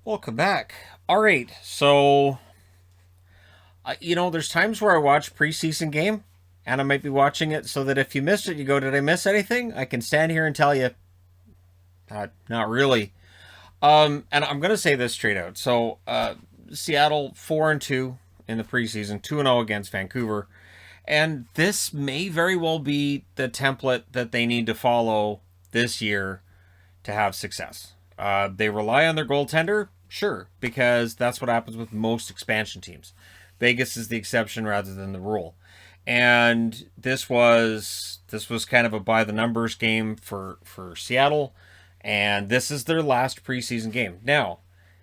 Welcome back. All right, so there's times where I watch preseason game, and I might be watching it so that if you missed it, you go, "Did I miss anything?" I can stand here and tell you, not really. And I'm gonna say this straight out. So, Seattle 4-2 in the preseason, 2-0 against Vancouver, and this may very well be the template that they need to follow this year to have success. They rely on their goaltender, sure, because that's what happens with most expansion teams. Vegas is the exception rather than the rule. And this was kind of a by the numbers game for Seattle, and this is their last preseason game. Now,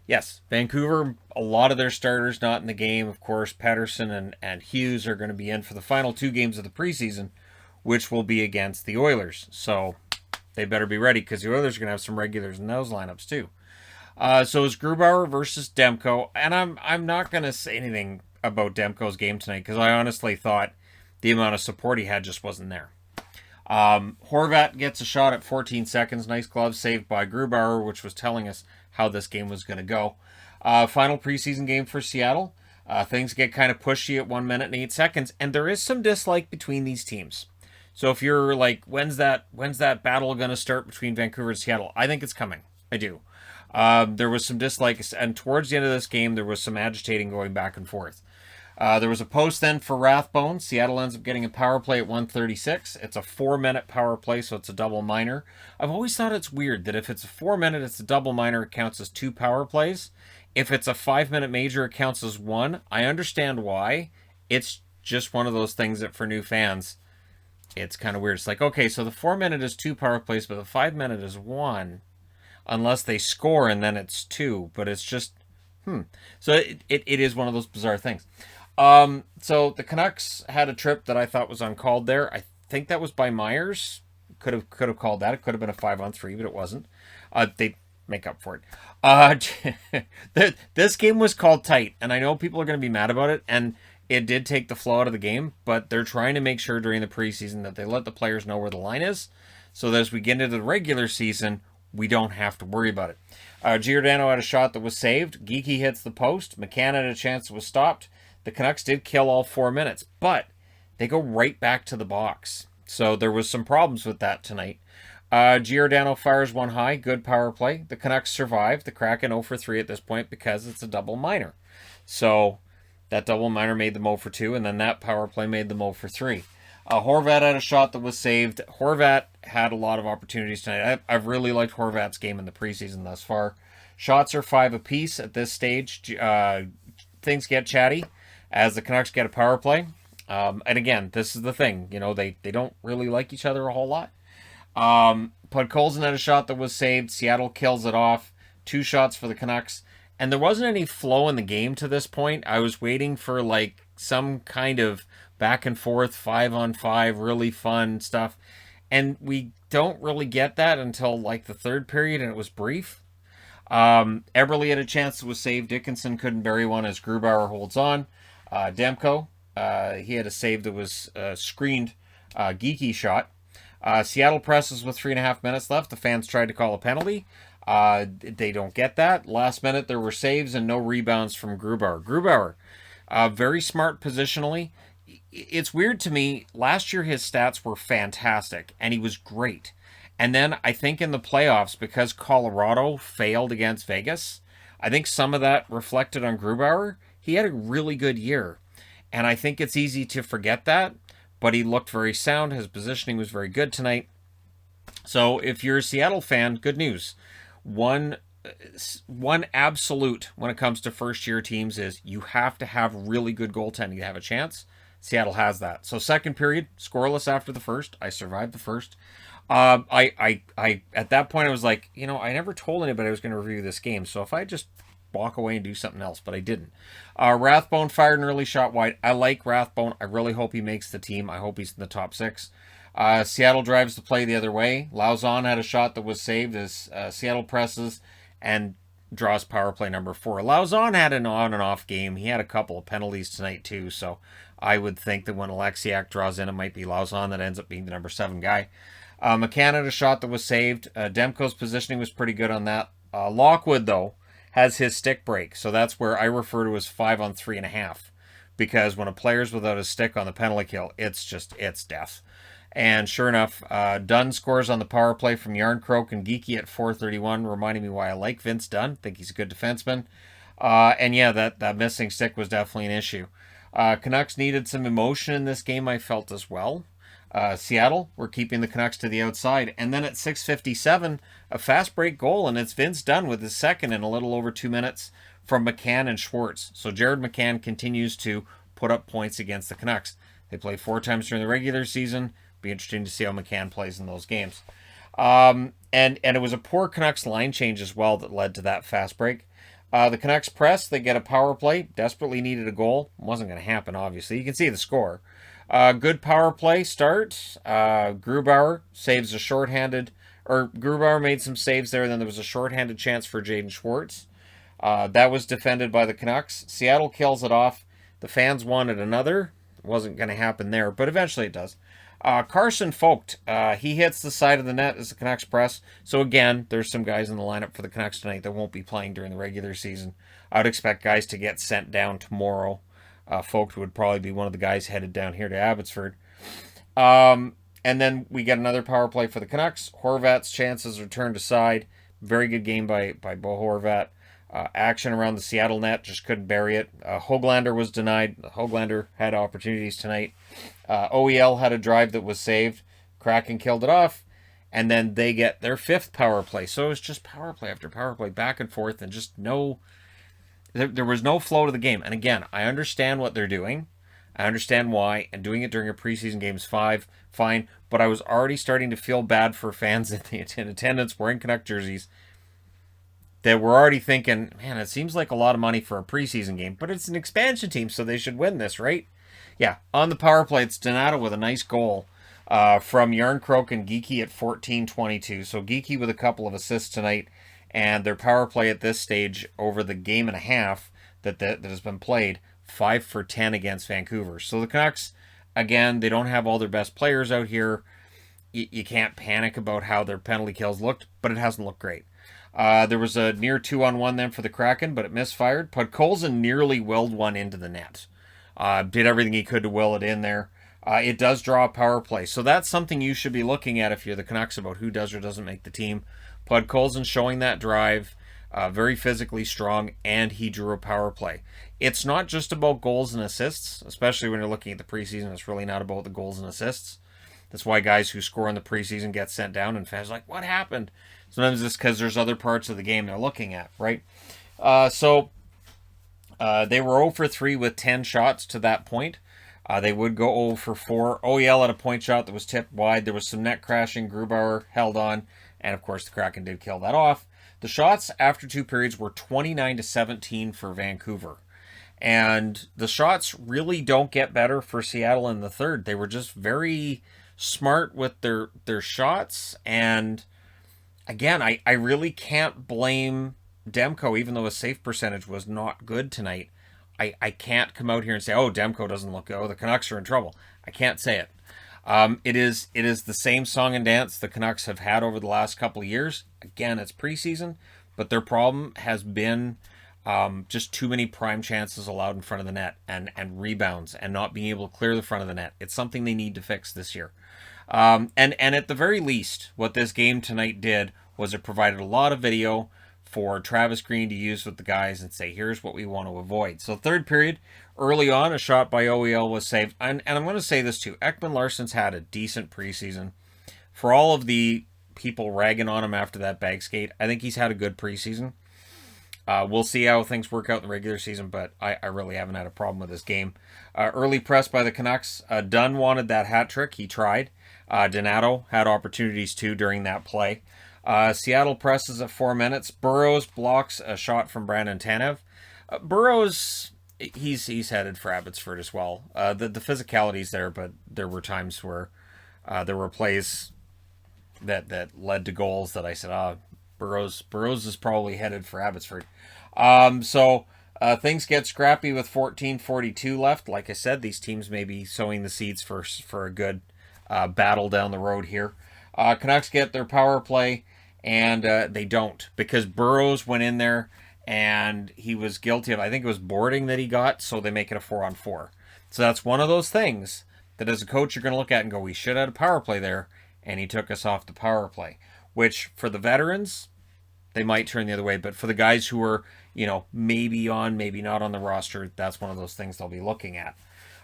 yes, Vancouver, a lot of their starters not in the game. Of course, Patterson and Hughes are going to be in for the final two games of the preseason, which will be against the Oilers. So they better be ready because the Oilers are going to have some regulars in those lineups too. So it's Grubauer versus Demko, and I'm not going to say anything about Demko's game tonight because I honestly thought the amount of support he had just wasn't there. Horvat gets a shot at 14 seconds. Nice glove saved by Grubauer, which was telling us how this game was going to go. Final preseason game for Seattle. Things get kind of pushy at 1 minute and 8 seconds, and there is some dislike between these teams. So if you're like, when's that battle going to start between Vancouver and Seattle? I think it's coming. I do. There was some dislike, and towards the end of this game, there was some agitating going back and forth. There was a post then for Rathbone. Seattle ends up getting a power play at 1:36. It's a 4-minute power play, so it's a double minor. I've always thought it's weird that if it's a 4-minute, it's a double minor, it counts as 2 power plays. If it's a 5-minute major, it counts as 1. I understand why. It's just one of those things that for new fans, it's kind of weird. It's like, okay, so the 4-minute is 2 power plays, but the 5-minute is 1. Unless they score and then it's 2. But it's just, So it is one of those bizarre things. So the Canucks had a trip that I thought was uncalled there. I think that was by Myers. Could have called that. It could have been a 5-on-3, but it wasn't. They make up for it. This game was called tight, and I know people are going to be mad about it, and it did take the flow out of the game, but they're trying to make sure during the preseason that they let the players know where the line is, so that as we get into the regular season, we don't have to worry about it. Giordano had a shot that was saved. Geeky hits the post. McCann had a chance that was stopped. The Canucks did kill all 4 minutes, but they go right back to the box. So there was some problems with that tonight. Giordano fires one high. Good power play. The Canucks survive. The Kraken 0 for 3 at this point because it's a double minor. So that double minor made them 0 for 2, and then that power play made them 0 for 3. Horvat had a shot that was saved. Horvat had a lot of opportunities tonight. I've really liked Horvat's game in the preseason thus far. Shots are 5 apiece at this stage. Things get chatty as the Canucks get a power play. And again, this is the thing. They don't really like each other a whole lot. Podkolzin had a shot that was saved. Seattle kills it off. 2 shots for the Canucks. And there wasn't any flow in the game to this point. I was waiting for like some kind of back and forth 5-on-5 really fun stuff. And we don't really get that until like the third period, and it was brief. Eberle had a chance that was saved. Dickinson couldn't bury one as Grubauer holds on. Demko, he had a save that was screened geeky shot. Seattle presses with 3.5 minutes left. The fans tried to call a penalty. They don't get that. Last minute, there were saves and no rebounds from Grubauer. Grubauer, very smart positionally. It's weird to me. Last year, his stats were fantastic, and he was great. And then I think in the playoffs, because Colorado failed against Vegas, I think some of that reflected on Grubauer. He had a really good year, and I think it's easy to forget that, but he looked very sound. His positioning was very good tonight. So if you're a Seattle fan, good news. One absolute when it comes to first-year teams is you have to have really good goaltending to have a chance. Seattle has that. So second period, scoreless after the first. I survived the first. I at that point I was like, I never told anybody I was going to review this game. So if I just walk away and do something else, but I didn't. Rathbone fired an early shot wide. I like Rathbone. I really hope he makes the team. I hope he's in the top 6. Seattle drives the play the other way. Lauzon had a shot that was saved as Seattle presses and draws power play number 4. Lauzon had an on and off game. He had a couple of penalties tonight too, so I would think that when Alexiak draws in, it might be Lauzon that ends up being the number 7 guy. McCann had a shot that was saved. Demko's positioning was pretty good on that. Lockwood, though, has his stick break. So that's where I refer to as 5-on-3.5. Because when a player's without a stick on the penalty kill, it's death. And sure enough, Dunn scores on the power play from Yarncroke and Geeky at 4:31, reminding me why I like Vince Dunn. Think he's a good defenseman. And yeah, that missing stick was definitely an issue. Canucks needed some emotion in this game, I felt, as well. Seattle were keeping the Canucks to the outside. And then at 6:57, a fast break goal, and it's Vince Dunn with his second in a little over 2 minutes from McCann and Schwartz. So Jared McCann continues to put up points against the Canucks. They play 4 times during the regular season. Be interesting to see how McCann plays in those games. And it was a poor Canucks line change as well that led to that fast break. The Canucks press, they get a power play, desperately needed a goal. Wasn't going to happen, obviously. You can see the score. Good power play start. Grubauer saves a shorthanded, or Grubauer made some saves there, then there was a shorthanded chance for Jaden Schwartz. That was defended by the Canucks. Seattle kills it off. The fans wanted another. It wasn't going to happen there, but eventually it does. Carson Vogt, he hits the side of the net as the Canucks press. So again, there's some guys in the lineup for the Canucks tonight that won't be playing during the regular season. I would expect guys to get sent down tomorrow. Vogt would probably be one of the guys headed down here to Abbotsford. And then we get another power play for the Canucks. Horvat's chances are turned aside. Very good game by Bo Horvat. Action around the Seattle net, just couldn't bury it. Höglander was denied. Höglander had opportunities tonight. OEL had a drive that was saved. Kraken killed it off. And then they get their 5th power play. So it was just power play after power play, back and forth, and just there was no flow to the game. And again, I understand what they're doing. I understand why. And doing it during a preseason game is fine. But I was already starting to feel bad for fans in attendance wearing Canuck jerseys that were already thinking, man, it seems like a lot of money for a preseason game, but it's an expansion team, so they should win this, right? Yeah, on the power play, it's Donato with a nice goal from Yarncroke and Geeky at 14:22. So Geeky with a couple of assists tonight, and their power play at this stage over the game and a half that has been played, 5 for 10 against Vancouver. So the Canucks, again, they don't have all their best players out here. You can't panic about how their penalty kills looked, but it hasn't looked great. There was a near 2-on-1 then for the Kraken, but it misfired. Podkolzin nearly willed one into the net. Did everything he could to will it in there. It does draw a power play. So that's something you should be looking at if you're the Canucks about who does or doesn't make the team. Podkolzin showing that drive, very physically strong, and he drew a power play. It's not just about goals and assists, especially when you're looking at the preseason. It's really not about the goals and assists. That's why guys who score in the preseason get sent down, and fans are like, what happened? Sometimes it's because there's other parts of the game they're looking at, right? So they were 0 for 3 with 10 shots to that point. They would go 0 for 4. OEL had a point shot that was tipped wide. There was some net crashing. Grubauer held on. And, of course, the Kraken did kill that off. The shots after 2 periods were 29-17 for Vancouver. And the shots really don't get better for Seattle in the third. They were just very smart with their shots. And, again, I really can't blame Demko, even though his save percentage was not good tonight. I can't come out here and say, oh, Demko doesn't look good. Oh, the Canucks are in trouble. I can't say it. It is the same song and dance the Canucks have had over the last couple of years. Again, it's preseason, but their problem has been just too many prime chances allowed in front of the net and rebounds and not being able to clear the front of the net. It's something they need to fix this year. And at the very least, what this game tonight did was it provided a lot of video for Travis Green to use with the guys and say, here's what we want to avoid. So third period, early on, a shot by OEL was saved. And I'm going to say this too. Ekman Larsson's had a decent preseason. For all of the people ragging on him after that bag skate, I think he's had a good preseason. We'll see how things work out in the regular season, but I really haven't had a problem with this game. Early press by the Canucks. Dunn wanted that hat trick. He tried. Donato had opportunities too during that play. Seattle presses at 4 minutes. Burrows blocks a shot from Brandon Tanev. Burrows, he's headed for Abbotsford as well. The physicality's there, but there were times where there were plays that led to goals that I said, Burrows is probably headed for Abbotsford. So things get scrappy with 14:42 left. Like I said, these teams may be sowing the seeds for a good battle down the road here. Canucks get their power play, and they don't, because Burrows went in there and he was guilty of, I think it was boarding that he got, so they make it a 4-on-4. So that's one of those things that as a coach you're going to look at and go, we should have had a power play there, and he took us off the power play. Which, for the veterans, they might turn the other way, but for the guys who are, maybe on, maybe not on the roster, that's one of those things they'll be looking at.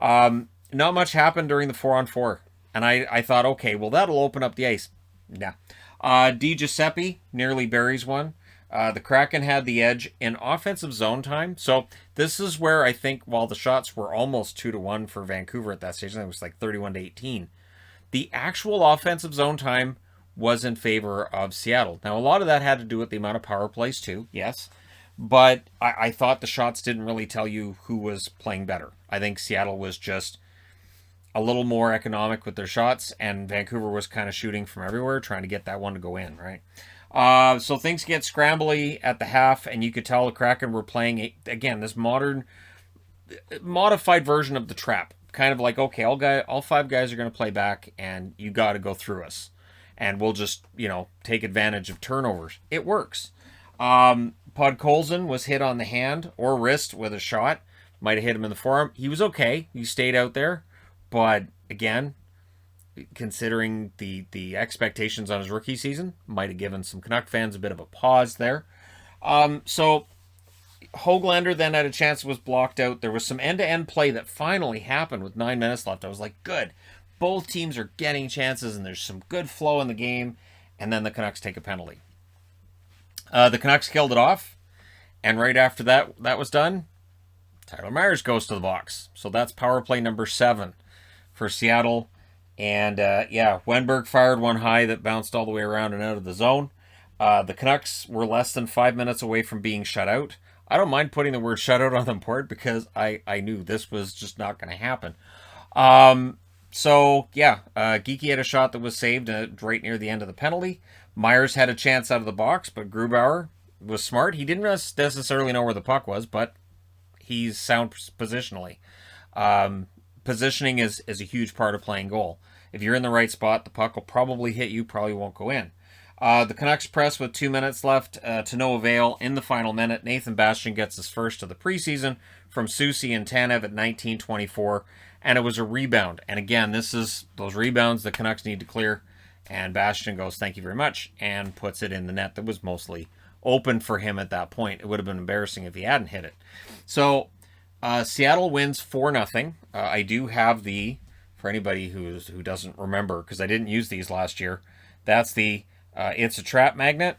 Not much happened during the 4-on-4, and I thought, okay, well, that'll open up the ice. Nah. Di Giuseppe nearly buries one. The Kraken had the edge in offensive zone time. So this is where I think while the shots were almost 2-1 for Vancouver at that stage, it was like 31-18. The actual offensive zone time was in favor of Seattle. Now, a lot of that had to do with the amount of power plays too, yes. But I thought the shots didn't really tell you who was playing better. I think Seattle was just a little more economic with their shots, and Vancouver was kind of shooting from everywhere, trying to get that one to go in, right? So things get scrambly at the half, and you could tell the Kraken were playing, again, this modified version of the trap. Kind of like, okay, all 5 guys are going to play back, and you got to go through us. And we'll just, take advantage of turnovers. It works. Podkolzin was hit on the hand or wrist with a shot. Might have hit him in the forearm. He was okay. He stayed out there. But, again, considering the expectations on his rookie season, might have given some Canuck fans a bit of a pause there. So Höglander then had a chance, was blocked out. There was some end-to-end play that finally happened with 9 minutes left. I was like, good. Both teams are getting chances, and there's some good flow in the game. And then the Canucks take a penalty. The Canucks killed it off. And right after that was done, Tyler Myers goes to the box. So that's power play number 7 for Seattle. And, Wenberg fired one high that bounced all the way around and out of the zone. The Canucks were less than 5 minutes away from being shut out. I don't mind putting the word shutout on the board because I knew this was just not going to happen. Geekie had a shot that was saved right near the end of the penalty. Myers had a chance out of the box, but Grubauer was smart. He didn't necessarily know where the puck was, but he's sound positionally. Positioning is a huge part of playing goal. If you're in the right spot, the puck will probably hit you, probably won't go in. The Canucks press with 2 minutes left to no avail. In the final minute, Nathan Bastian gets his first of the preseason from Soucy and Tanev at 19:24, and it was a rebound. And again, this is those rebounds the Canucks need to clear, and Bastian goes, thank you very much, and puts it in the net that was mostly open for him at that point. It would have been embarrassing if he hadn't hit it. So Seattle wins 4-0. I do have for anybody who doesn't remember, because I didn't use these last year, that's the It's a Trap magnet.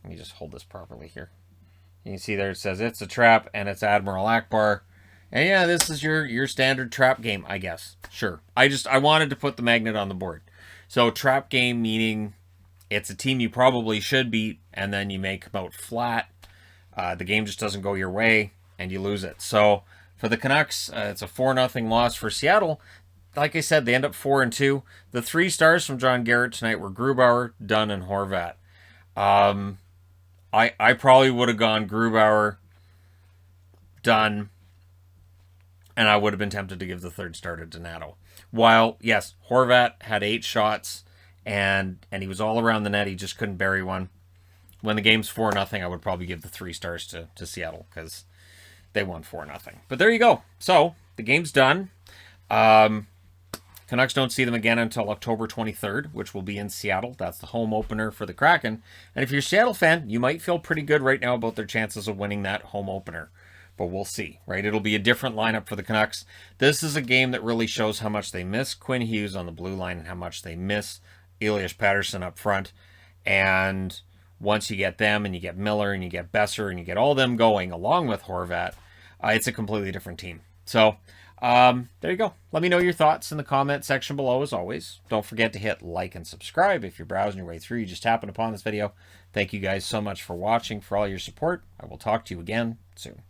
Let me just hold this properly here. You can see there it says It's a Trap, and it's Admiral Akbar. And yeah, this is your standard trap game, I guess. Sure. I wanted to put the magnet on the board. So trap game meaning it's a team you probably should beat, and then you make them out flat. The game just doesn't go your way, and you lose it. So for the Canucks, it's a 4-0 loss for Seattle. Like I said, they end up 4-2. The 3 stars from John Garrett tonight were Grubauer, Dunn, and Horvat. I probably would have gone Grubauer, Dunn, and I would have been tempted to give the 3rd star to Donato. While, yes, Horvat had 8 shots, and he was all around the net. He just couldn't bury one. When the game's 4-0, I would probably give the 3 stars to Seattle, because they won 4-0. But there you go. So, the game's done. Canucks don't see them again until October 23rd, which will be in Seattle. That's the home opener for the Kraken. And if you're a Seattle fan, you might feel pretty good right now about their chances of winning that home opener. But we'll see, right? It'll be a different lineup for the Canucks. This is a game that really shows how much they miss Quinn Hughes on the blue line and how much they miss Elias Pettersson up front. And once you get them and you get Miller and you get Besser and you get all them going along with Horvat, it's a completely different team. So there you go. Let me know your thoughts in the comment section below as always. Don't forget to hit like and subscribe if you're browsing your way through. You just happened upon this video. Thank you guys so much for watching, for all your support. I will talk to you again soon.